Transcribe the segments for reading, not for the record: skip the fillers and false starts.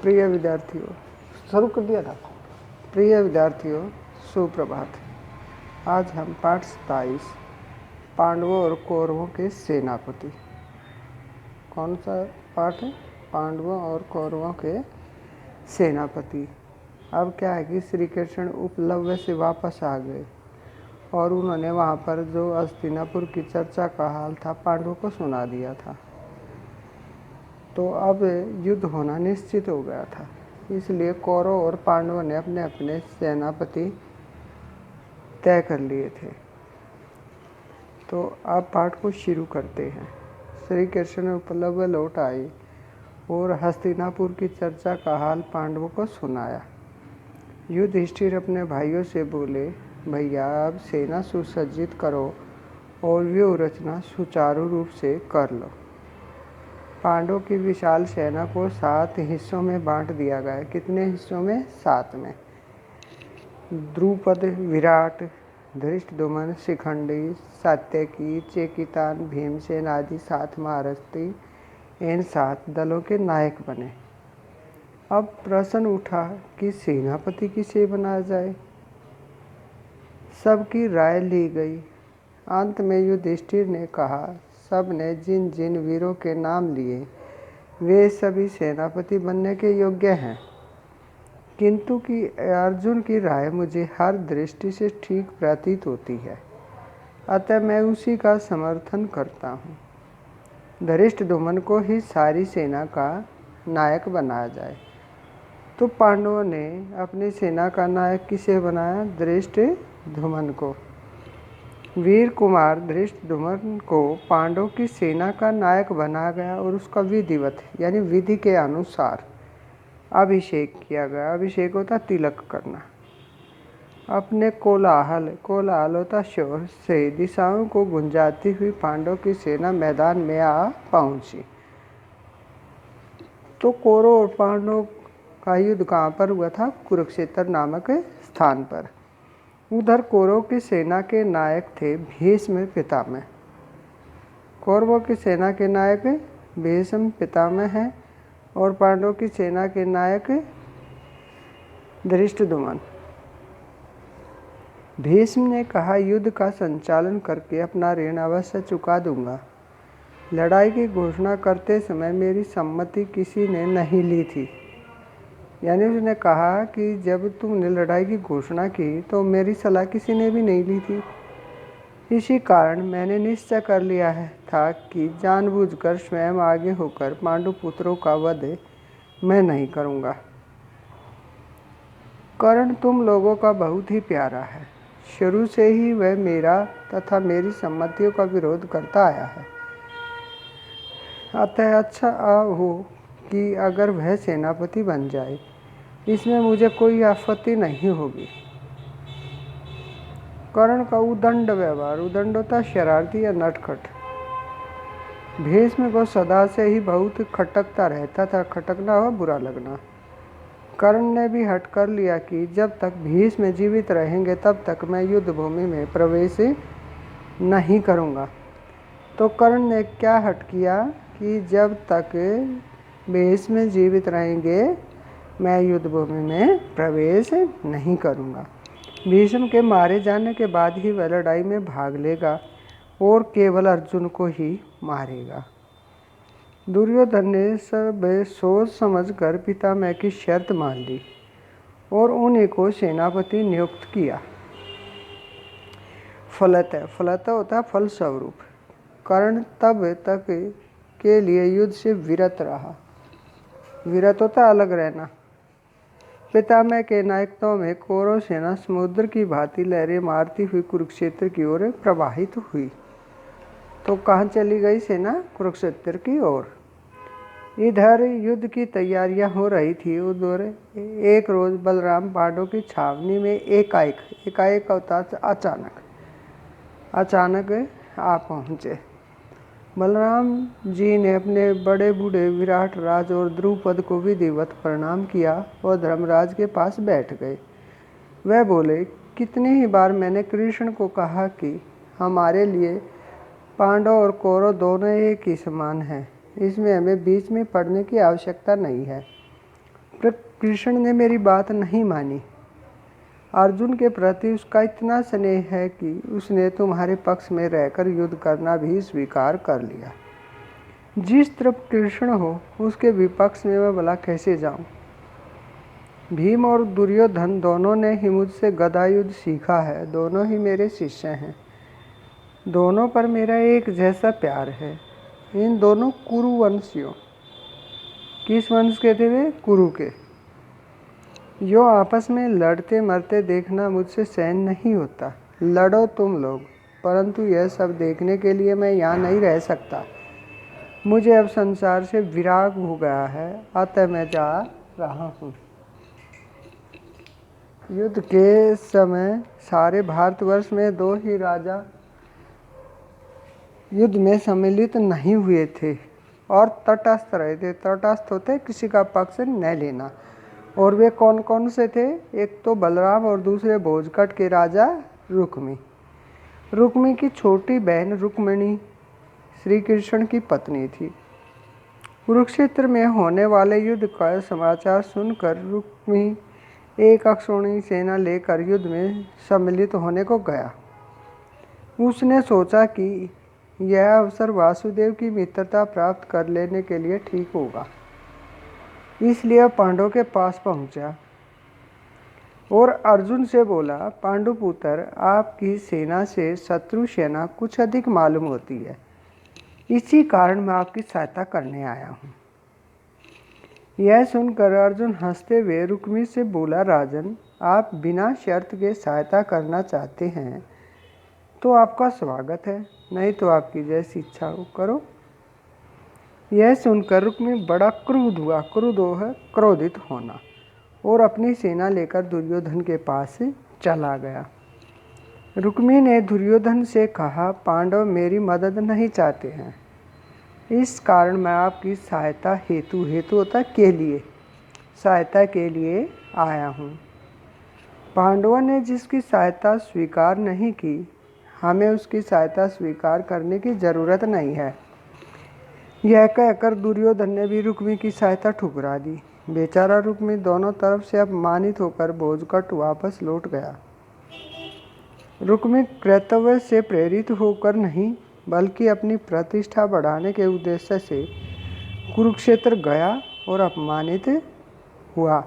प्रिय विद्यार्थियों, शुरू कर दिया था। प्रिय विद्यार्थियों, सुप्रभात। आज हम पाठ 27 पांडवों और कौरवों के सेनापति। कौन सा पाठ है? पांडवों और कौरवों के सेनापति। अब क्या है कि श्री कृष्ण उपलब्ध से वापस आ गए और उन्होंने वहाँ पर जो हस्तिनापुर की चर्चा का हाल था पांडवों को सुना दिया था। तो अब युद्ध होना निश्चित हो गया था, इसलिए कौरव और पांडवों ने अपने अपने सेनापति तय कर लिए थे। तो अब पाठ को शुरू करते हैं। श्री कृष्ण उपलब्ध लौट आए और हस्तिनापुर की चर्चा का हाल पांडवों को सुनाया। युधिष्ठिर अपने भाइयों से बोले, भैया अब सेना सुसज्जित करो और व्यूह रचना सुचारू रूप से कर लो। पांडवों की विशाल सेना को 7 हिस्सों में बांट दिया गया। कितने हिस्सों में? 7 में। द्रुपद, विराट, धृष्टद्युम्न, शिखंडी, सात्यकी, चेकितान, भीमसेन आदि 7 महारथी इन 7 दलों के नायक बने। अब प्रश्न उठा कि सेनापति किसे बनाया जाए। सबकी राय ली गई। अंत में युधिष्ठिर ने कहा, सब ने जिन जिन वीरों के नाम लिए वे सभी सेनापति बनने के योग्य हैं, किंतु कि अर्जुन की राय मुझे हर दृष्टि से ठीक प्रतीत होती है, अतः मैं उसी का समर्थन करता हूँ। धृष्टद्युम्न को ही सारी सेना का नायक बनाया जाए। तो पांडवों ने अपनी सेना का नायक किसे बनाया? धृष्टद्युम्न को। वीर कुमार धृष्टद्युम्न को पांडवों की सेना का नायक बनाया गया और उसका विधिवत यानी विधि के अनुसार अभिषेक किया गया। अभिषेक होता तिलक करना। अपने कोलाहल होता शोर से दिशाओं को गुंजाती हुई पांडवों की सेना मैदान में आ पहुंची। तो कौरव और पांडवों का युद्ध कहाँ पर हुआ था? कुरुक्षेत्र नामक स्थान पर। उधर कौरव की सेना के नायक थे भीष्म पितामह। कौरवों की सेना के नायक भीष्म पितामह हैं और पांडवों की सेना के नायक धृष्टद्युम्न। भीष्म ने कहा, युद्ध का संचालन करके अपना ऋण अवश्य चुका दूंगा। लड़ाई की घोषणा करते समय मेरी सम्मति किसी ने नहीं ली थी। यानी उसने कहा कि जब तुमने लड़ाई की घोषणा की तो मेरी सलाह किसी ने भी नहीं ली थी। इसी कारण मैंने निश्चय कर लिया था कि जानबूझकर स्वयं आगे होकर पांडु पुत्रों का वध मैं नहीं करूंगा। कर्ण तुम लोगों का बहुत ही प्यारा है। शुरू से ही वह मेरा तथा मेरी सम्मतियों का विरोध करता आया है। अतः अच्छा हो कि अगर वह सेनापति बन जाए, इसमें मुझे कोई आपत्ति नहीं होगी। कर्ण का उदंड व्यवहार, उदंड होता शरारती या नटखट। भीष्म को सदा से ही बहुत खटकता रहता था। खटकना हो बुरा लगना। कर्ण ने भी हट कर लिया कि जब तक भीष्म जीवित रहेंगे तब तक मैं युद्ध भूमि में प्रवेश नहीं करूंगा। तो कर्ण ने क्या हट किया कि जब तक भीष्म जीवित रहेंगे मैं युद्ध भूमि में प्रवेश नहीं करूंगा। भीष्म के मारे जाने के बाद ही वह लड़ाई में भाग लेगा और केवल अर्जुन को ही मारेगा। दुर्योधन ने सब सोच समझकर पितामह की शर्त मान ली और उन्हीं को सेनापति नियुक्त किया। फलतः होता फलस्वरूप कर्ण तब तक के लिए युद्ध से विरत रहा। विरत होता अलग रहना। पितामह के नायकत्व में कौरव सेना समुद्र की भांति लहरें मारती हुई कुरुक्षेत्र की ओर प्रवाहित हुई। तो कहाँ चली गई सेना? कुरुक्षेत्र की ओर। इधर युद्ध की तैयारियां हो रही थी। उधर एक रोज बलराम पांडवों की छावनी में एकाएक अचानक आ पहुँचे। बलराम जी ने अपने बड़े बूढ़े विराट राज और द्रुपद को विधिवत प्रणाम किया और धर्मराज के पास बैठ गए। वह बोले, कितनी ही बार मैंने कृष्ण को कहा कि हमारे लिए पांडव और कौरव दोनों एक ही समान हैं, इसमें हमें बीच में पड़ने की आवश्यकता नहीं है। पर कृष्ण ने मेरी बात नहीं मानी। अर्जुन के प्रति उसका इतना स्नेह है कि उसने तुम्हारे पक्ष में रहकर युद्ध करना भी स्वीकार कर लिया। जिस तरफ कृष्ण हो उसके विपक्ष में मैं भला कैसे जाऊं? भीम और दुर्योधन दोनों ने ही मुझसे गदा युद्ध सीखा है, दोनों ही मेरे शिष्य हैं। दोनों पर मेरा एक जैसा प्यार है। इन दोनों कुरु वंशियों, किस वंश के थे वे? कुरु के। यो आपस में लड़ते मरते देखना मुझसे सहन नहीं होता। लड़ो तुम लोग, परंतु यह सब देखने के लिए मैं यहाँ नहीं रह सकता। मुझे अब संसार से विराग हो गया है, अतः मैं जा रहा हूँ। युद्ध के समय सारे भारतवर्ष में 2 ही राजा युद्ध में सम्मिलित नहीं हुए थे और तटस्थ रहे थे। तटस्थ होते किसी का पक्ष न लेना। और वे कौन कौन से थे? एक तो बलराम और दूसरे भोजकट के राजा रुक्मी। रुक्मी की छोटी बहन रुक्मिणी श्री कृष्ण की पत्नी थी। कुरुक्षेत्र में होने वाले युद्ध का समाचार सुनकर रुक्मी एक अक्षौणी सेना लेकर युद्ध में सम्मिलित होने को गया। उसने सोचा कि यह अवसर वासुदेव की मित्रता प्राप्त कर लेने के लिए ठीक होगा, इसलिए पांडवों के पास पहुंचा और अर्जुन से बोला, पांडुपुत्र, आपकी सेना से शत्रु सेना कुछ अधिक मालूम होती है, इसी कारण मैं आपकी सहायता करने आया हूँ। यह सुनकर अर्जुन हंसते हुए रुक्मी से बोला, राजन, आप बिना शर्त के सहायता करना चाहते हैं तो आपका स्वागत है, नहीं तो आपकी जैसी इच्छा हो करो। यह सुनकर रुक्मी बड़ा क्रुद्ध हुआ। क्रुद्ध है क्रोधित होना, और अपनी सेना लेकर दुर्योधन के पास चला गया। रुक्मी ने दुर्योधन से कहा, पांडव मेरी मदद नहीं चाहते हैं, इस कारण मैं आपकी सहायता हेतु होता के लिए सहायता के लिए आया हूँ। पांडवों ने जिसकी सहायता स्वीकार नहीं की, हमें उसकी सहायता स्वीकार करने की जरूरत नहीं है। यह कहकर दुर्योधन ने भी रुक्मी की सहायता ठुकरा दी। बेचारा रुक्मी दोनों तरफ से अपमानित होकर भोजकट वापस लौट गया। रुक्मी कर्तव्य से प्रेरित होकर नहीं, बल्कि अपनी प्रतिष्ठा बढ़ाने के उद्देश्य से कुरुक्षेत्र गया और अपमानित हुआ।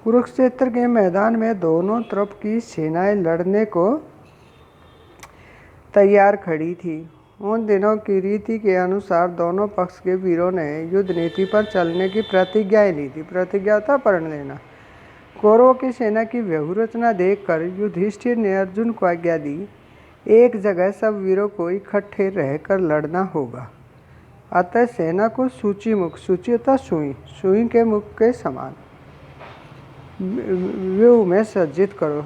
कुरुक्षेत्र के मैदान में दोनों तरफ की सेनाएं लड़ने को तैयार खड़ी थी। उन दिनों की रीति के अनुसार दोनों पक्ष के वीरों ने युद्ध नीति पर चलने की प्रतिज्ञा ली थी। प्रतिज्ञा था प्रण लेना। कौरवों की सेना की व्यूहरचना देखकर युधिष्ठिर ने अर्जुन को आज्ञा दी, एक जगह सब वीरों को इकट्ठे रहकर लड़ना होगा। अतः सेना को सूची होता सुई के मुख के समान व्यूह में सज्जित करो।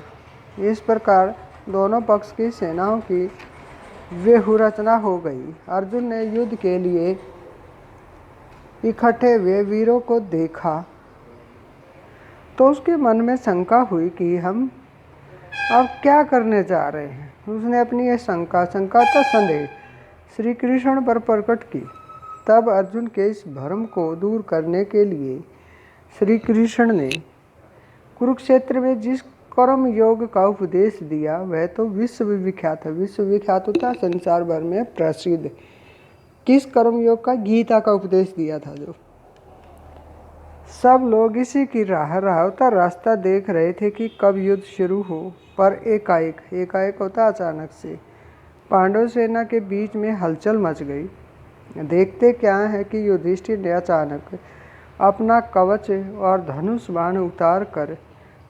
इस प्रकार दोनों पक्ष की सेनाओं की व्यूहरचना हो गई। अर्जुन ने युद्ध के लिए इकट्ठे हुए वीरों को देखा तो उसके मन में शंका हुई कि हम अब क्या करने जा रहे हैं। उसने अपनी यह शंका तो संदेह श्री कृष्ण पर प्रकट की। तब अर्जुन के इस भ्रम को दूर करने के लिए श्री कृष्ण ने कुरुक्षेत्र में जिस कर्म योग का उपदेश दिया वह तो विश्वविख्यात है। विश्वविख्यात होता संसार भर में प्रसिद्ध। किस कर्म योग का? गीता का उपदेश दिया था। जो सब लोग इसी की राह होता रास्ता देख रहे थे कि कब युद्ध शुरू हो, पर एकाएक होता अचानक से पांडव सेना के बीच में हलचल मच गई। देखते क्या है कि युधिष्ठिर ने अचानक अपना कवच और धनुष बाण उतार कर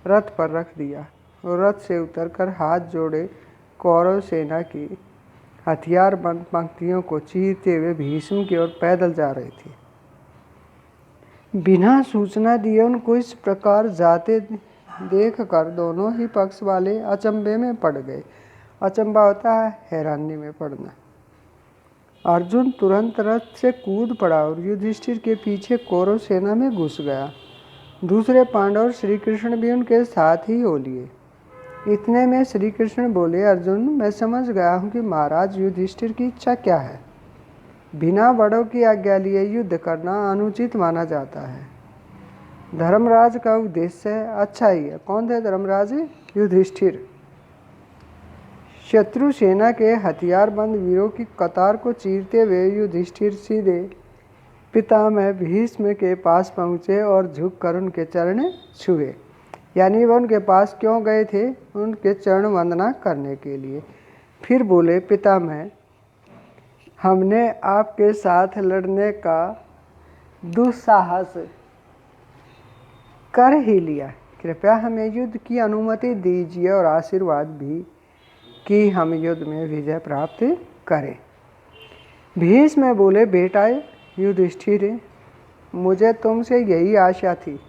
रथ पर रख दिया और रथ से उतरकर हाथ जोड़े कौरव सेना की हथियारबंद पंक्तियों को चीरते हुए भीष्म की ओर पैदल जा रहे थे। बिना सूचना दिए उनको इस प्रकार जाते देखकर दोनों ही पक्ष वाले अचंभे में पड़ गए। अचंभा होता है हैरानी में पड़ना। अर्जुन तुरंत रथ से कूद पड़ा और युधिष्ठिर के पीछे कौरव सेना में घुस गया। दूसरे पांडव श्री कृष्ण भी उनके साथ ही हो लिए। इतने में श्री कृष्ण बोले, अर्जुन, मैं समझ गया हूँ कि महाराज युधिष्ठिर की इच्छा क्या है। बिना बड़ों की आज्ञा लिए युद्ध करना अनुचित माना जाता है। धर्मराज का उद्देश्य अच्छा ही है। कौन थे धर्मराज? युधिष्ठिर। शत्रु सेना के हथियारबंद वीरों की कतार को चीरते हुए युधिष्ठिर सीधे पितामह भीष्म के पास पहुँचे और झुककर उनके चरण छुए। यानी वह उनके पास क्यों गए थे? उनके चरण वंदना करने के लिए। फिर बोले, पितामह, हमने आपके साथ लड़ने का दुस्साहस कर ही लिया। कृपया हमें युद्ध की अनुमति दीजिए और आशीर्वाद भी कि हम युद्ध में विजय प्राप्त करें। भीष्म बोले, बेटा युधिष्ठिर, मुझे तुमसे यही आशा थी।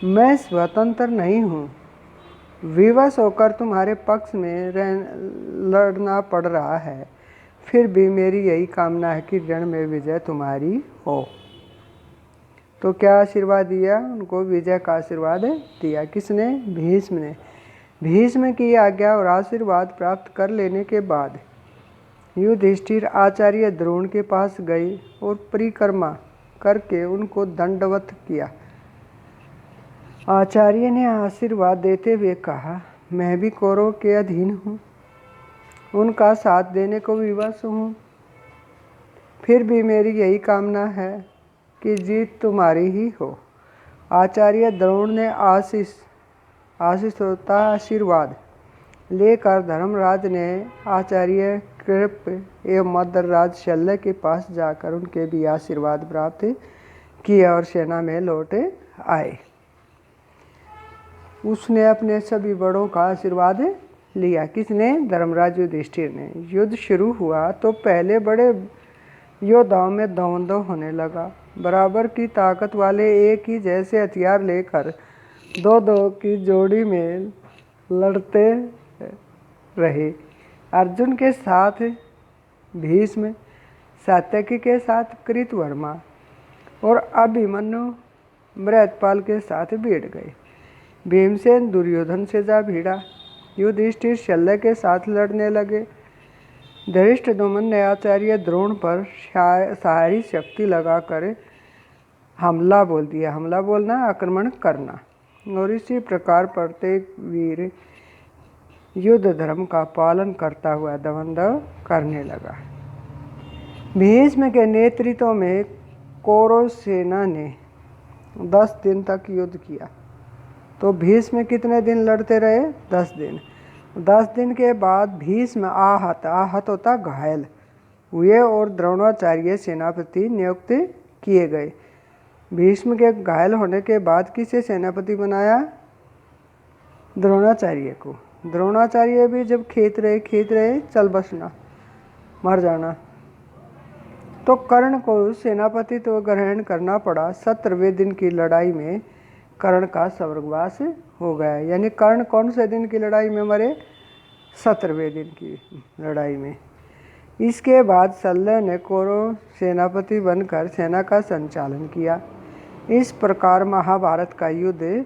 मैं स्वतंत्र नहीं हूँ, विवश होकर तुम्हारे पक्ष में लड़ना पड़ रहा है। फिर भी मेरी यही कामना है कि रण में विजय तुम्हारी हो। तो क्या आशीर्वाद दिया? उनको विजय का आशीर्वाद दिया। किसने? भीष्म ने। भीष्म की आज्ञा और आशीर्वाद प्राप्त कर लेने के बाद युधिष्ठिर आचार्य द्रोण के पास गए और परिक्रमा करके उनको दंडवत किया। आचार्य ने आशीर्वाद देते हुए कहा, मैं भी कौरव के अधीन हूँ, उनका साथ देने को विवश हूँ। फिर भी मेरी यही कामना है कि जीत तुम्हारी ही हो। आचार्य द्रोण ने आशीष होता आशीर्वाद लेकर धर्मराज ने आचार्य कृप एवं मद्रराज शल्य के पास जाकर उनके भी आशीर्वाद प्राप्त किया और सेना में लौट आए। उसने अपने सभी बड़ों का आशीर्वाद लिया। किसने? धर्मराज युधिष्ठिर ने। युद्ध शुरू हुआ तो पहले बड़े योद्धाओं में द्वंद्व होने लगा। बराबर की ताकत वाले एक ही जैसे हथियार लेकर दो की जोड़ी में लड़ते रहे। अर्जुन के साथ भीष्म, सात्यकी के साथ कृतवर्मा और अभिमन्यु मृतपाल के साथ भिड़ गए। भीमसेन दुर्योधन से जा भिड़ा। युधिष्ठिर शल्य के साथ लड़ने लगे। धृष्टद्युम्न ने आचार्य द्रोण पर सारी शक्ति लगाकर हमला बोल दिया। हमला बोलना, आक्रमण करना। और इसी प्रकार प्रत्येक वीर युद्ध धर्म का पालन करता हुआ द्वंद्व करने लगा। भीष्म के नेतृत्व में कौरव सेना ने 10 दिन तक युद्ध किया। तो भीष्म कितने दिन लड़ते रहे? 10 दिन। 10 दिन के बाद भीष्म आहत होता घायल हुए और द्रोणाचार्य सेनापति नियुक्त किए गए। भीष्म के घायल होने के बाद किसे सेनापति बनाया? द्रोणाचार्य को। द्रोणाचार्य भी जब खेत रहे चल बसना, मर जाना, तो कर्ण को सेनापति तो ग्रहण करना पड़ा। 17वें दिन की लड़ाई में कर्ण का स्वर्गवास हो गया। यानी कर्ण कौन से दिन की लड़ाई में मरे? 17वें दिन की लड़ाई में। इसके बाद शल्य ने कौरव सेनापति बनकर सेना का संचालन किया। इस प्रकार महाभारत का युद्ध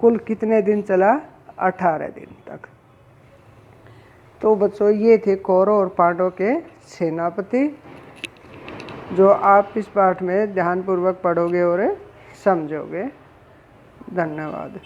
कुल कितने दिन चला? 18 दिन तक। तो बच्चों, ये थे कौरव और पांडव के सेनापति, जो आप इस पाठ में ध्यानपूर्वक पढ़ोगे और समझोगे। धन्यवाद।